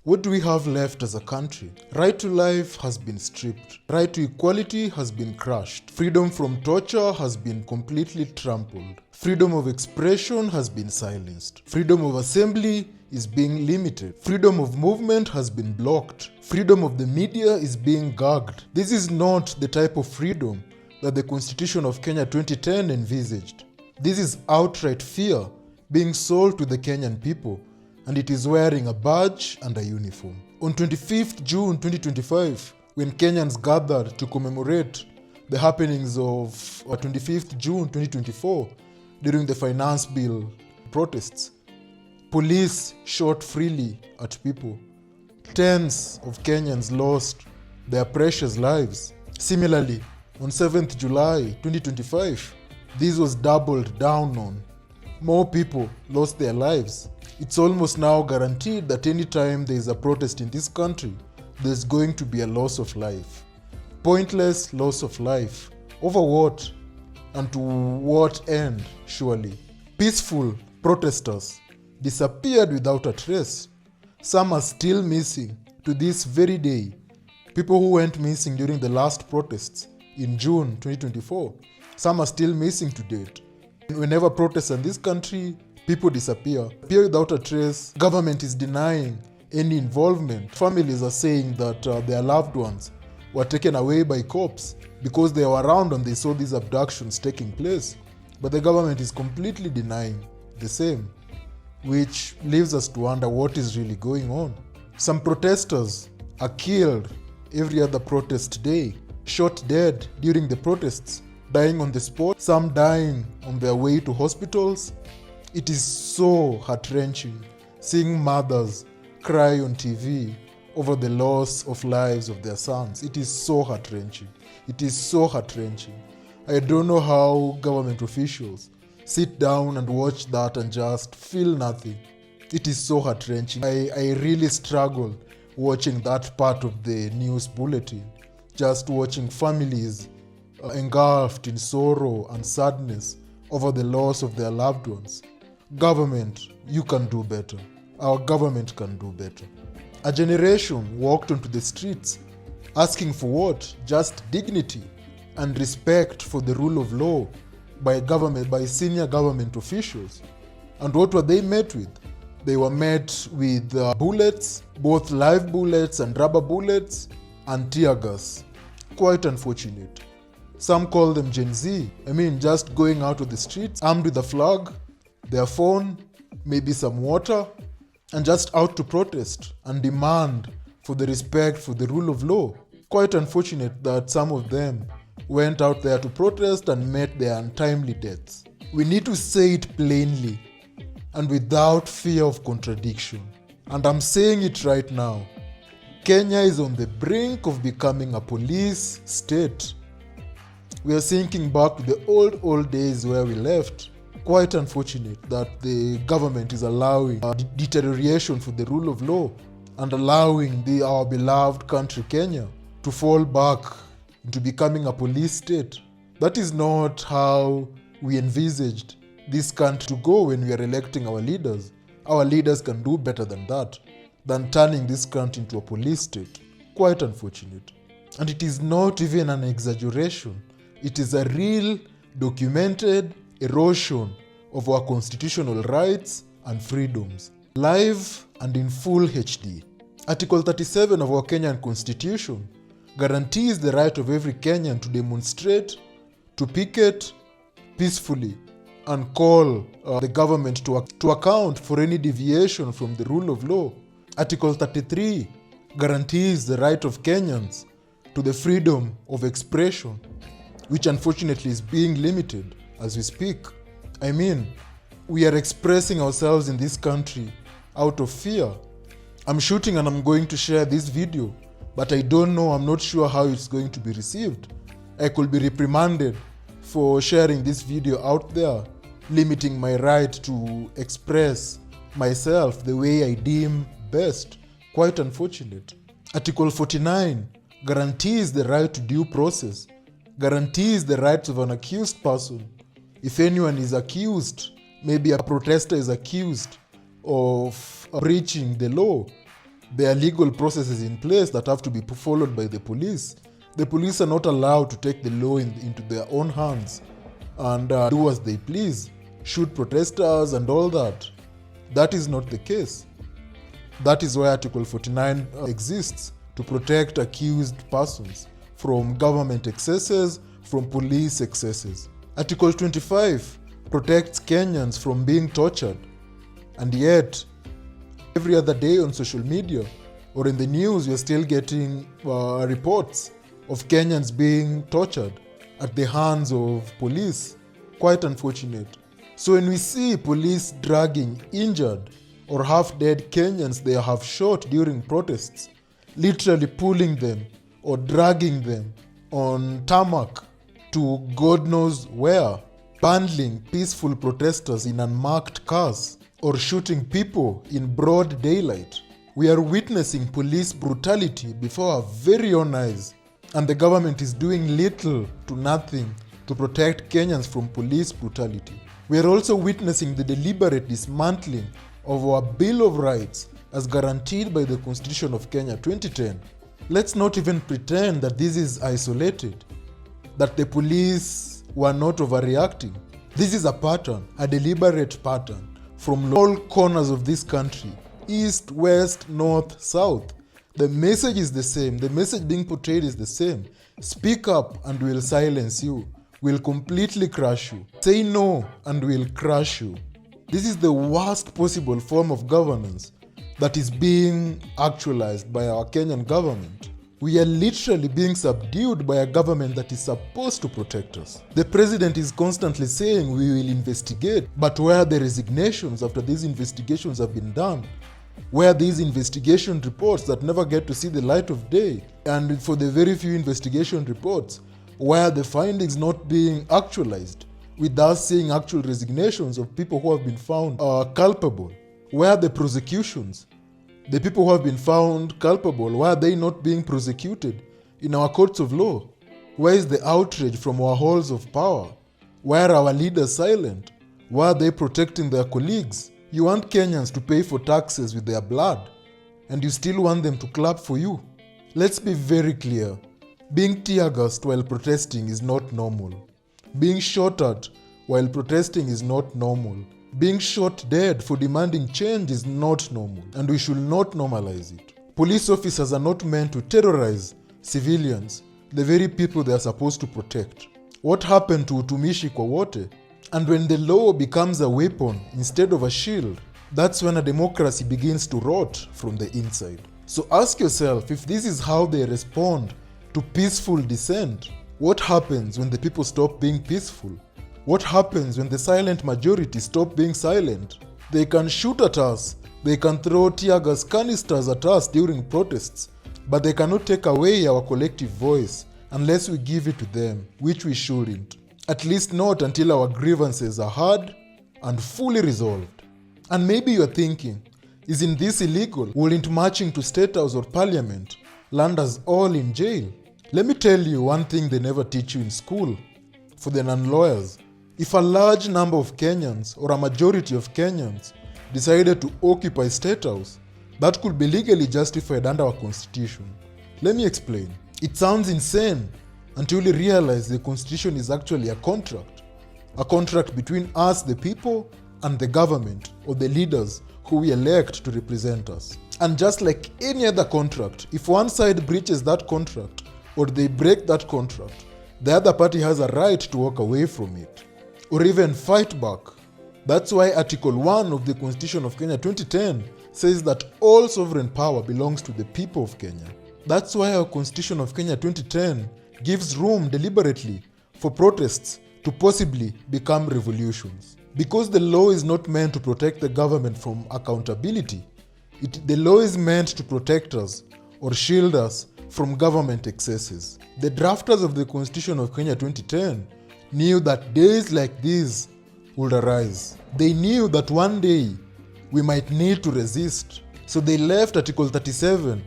What do we have left as a country? Right to life has been stripped. Right to equality has been crushed. Freedom from torture has been completely trampled. Freedom of expression has been silenced. Freedom of assembly is being limited. Freedom of movement has been blocked. Freedom of the media is being gagged. This is not the type of freedom that the Constitution of Kenya 2010 envisaged. This is outright fear being sold to the Kenyan people, and it is wearing a badge and a uniform. On 25th June 2025, when Kenyans gathered to commemorate the happenings of 25th June 2024 during the finance bill protests, police shot freely at people. Tens of Kenyans lost their precious lives. Similarly, on 7th July 2025, this was doubled down on. More people lost their lives. It's almost now guaranteed that anytime there is a protest in this country, there's going to be a loss of life. Pointless loss of life. Over what? And to what end, surely? Peaceful protesters disappeared without a trace. Some are still missing to this very day. People who went missing during the last protests in June 2024, some are still missing to date. Whenever protests in this country, people disappear without a trace. Government is denying any involvement. Families are saying that their loved ones were taken away by cops because they were around and they saw these abductions taking place. But the government is completely denying the same, which leaves us to wonder what is really going on. Some protesters are killed every other protest day, shot dead during the protests, dying on the spot, some dying on their way to hospitals. It is so heart-wrenching seeing mothers cry on TV over the loss of lives of their sons. It is so heart-wrenching. It is so heart-wrenching. I don't know how government officials sit down and watch that and just feel nothing. It is so heart-wrenching. I really struggle watching that part of the news bulletin, just watching families engulfed in sorrow and sadness over the loss of their loved ones. Government, you can do better. Our government can do better. A generation walked onto the streets asking for what? Just dignity and respect for the rule of law by senior government officials. And what were they met with? They were met with bullets, both live bullets and rubber bullets, and tear gas. Quite unfortunate. Some call them Gen Z. Just going out of the streets, armed with a flag, their phone, maybe some water, and just out to protest and demand for the respect for the rule of law. Quite unfortunate that some of them went out there to protest and met their untimely deaths. We need to say it plainly and without fear of contradiction. And I'm saying it right now. Kenya is on the brink of becoming a police state. We are sinking back to the old days where we left. Quite unfortunate that the government is allowing deterioration for the rule of law and allowing our beloved country Kenya to fall back into becoming a police state. That is not how we envisaged this country to go when we are electing our leaders. Our leaders can do better than that, than turning this country into a police state. Quite unfortunate. And it is not even an exaggeration. It is a real, documented erosion of our constitutional rights and freedoms, live and in full HD. Article 37 of our Kenyan Constitution guarantees the right of every Kenyan to demonstrate, to picket peacefully, and call the government to account for any deviation from the rule of law. Article 33 guarantees the right of Kenyans to the freedom of expression, which unfortunately is being limited as we speak. We are expressing ourselves in this country out of fear. I'm shooting and I'm going to share this video, but I'm not sure how it's going to be received. I could be reprimanded for sharing this video out there, limiting my right to express myself the way I deem best. Quite unfortunate. Article 49 guarantees the right to due process, guarantees the rights of an accused person. If anyone is accused, maybe a protester is accused of breaching the law, There are legal processes in place that have to be followed by the police. The police are not allowed to take the law into their own hands and do as they please, shoot protesters and all that. That is not the case. That is why Article 49 exists, to protect accused persons from government excesses, from police excesses. Article 25 protects Kenyans from being tortured, and yet every other day on social media or in the news you're still getting reports of Kenyans being tortured at the hands of police. Quite unfortunate. So when we see police dragging injured or half-dead Kenyans they have shot during protests, literally pulling them or dragging them on tarmac to God knows where, bundling peaceful protesters in unmarked cars, or shooting people in broad daylight, we are witnessing police brutality before our very own eyes, and the government is doing little to nothing to protect Kenyans from police brutality. We are also witnessing the deliberate dismantling of our Bill of Rights as guaranteed by the Constitution of Kenya 2010. Let's not even pretend that this is isolated, that the police were not overreacting. This is a pattern, a deliberate pattern, from all corners of this country, east, west, north, south. The message is the same. The message being portrayed is the same. Speak up and we'll silence you. We'll completely crush you. Say no and we'll crush you. This is the worst possible form of governance that is being actualized by our Kenyan government. We are literally being subdued by a government that is supposed to protect us. The president is constantly saying we will investigate, but where are the resignations after these investigations have been done? Where are these investigation reports that never get to see the light of day? And for the very few investigation reports, where are the findings not being actualized, with us seeing actual resignations of people who have been found culpable? Where are the prosecutions? The people who have been found culpable, why are they not being prosecuted in our courts of law? Where is the outrage from our halls of power? Why are our leaders silent? Why are they protecting their colleagues? You want Kenyans to pay for taxes with their blood, and you still want them to clap for you. Let's be very clear. Being tear-gassed while protesting is not normal. Being shot at while protesting is not normal. Being shot dead for demanding change is not normal, and we should not normalize it. Police officers are not meant to terrorize civilians, the very people they are supposed to protect. What happened to utumishi kwa wote? And when the law becomes a weapon instead of a shield, that's when a democracy begins to rot from the inside. So ask yourself, if this is how they respond to peaceful dissent, what happens when the people stop being peaceful? What happens when the silent majority stop being silent? They can shoot at us, they can throw tear gas canisters at us during protests, but they cannot take away our collective voice unless we give it to them, which we shouldn't. At least not until our grievances are heard and fully resolved. And maybe you're thinking, isn't this illegal? Wouldn't marching to State House or Parliament land us all in jail? Let me tell you one thing they never teach you in school. For the non-lawyers, if a large number of Kenyans or a majority of Kenyans decided to occupy State House, that could be legally justified under our constitution. Let me explain. It sounds insane until you realize the constitution is actually a contract between us, the people, and the government or the leaders who we elect to represent us. And just like any other contract, if one side breaches that contract or they break that contract, the other party has a right to walk away from it or even fight back. That's why Article 1 of the Constitution of Kenya 2010 says that all sovereign power belongs to the people of Kenya. That's why our Constitution of Kenya 2010 gives room deliberately for protests to possibly become revolutions. Because the law is not meant to protect the government from accountability, the law is meant to protect us or shield us from government excesses. The drafters of the Constitution of Kenya 2010 knew that days like these would arise. They knew that one day we might need to resist. So they left Article 37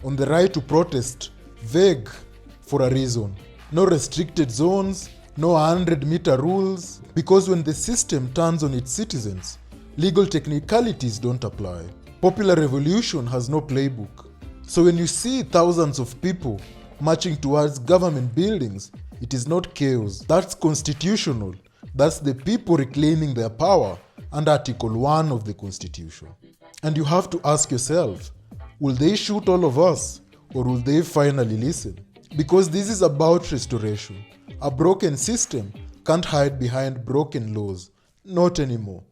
on the right to protest vague for a reason. No restricted zones, no 100-meter rules, because when the system turns on its citizens, legal technicalities don't apply. Popular revolution has no playbook. So when you see thousands of people marching towards government buildings, it is not chaos. That's constitutional. That's the people reclaiming their power under Article 1 of the Constitution. And you have to ask yourself, will they shoot all of us, or will they finally listen? Because this is about restoration. A broken system can't hide behind broken laws. Not anymore.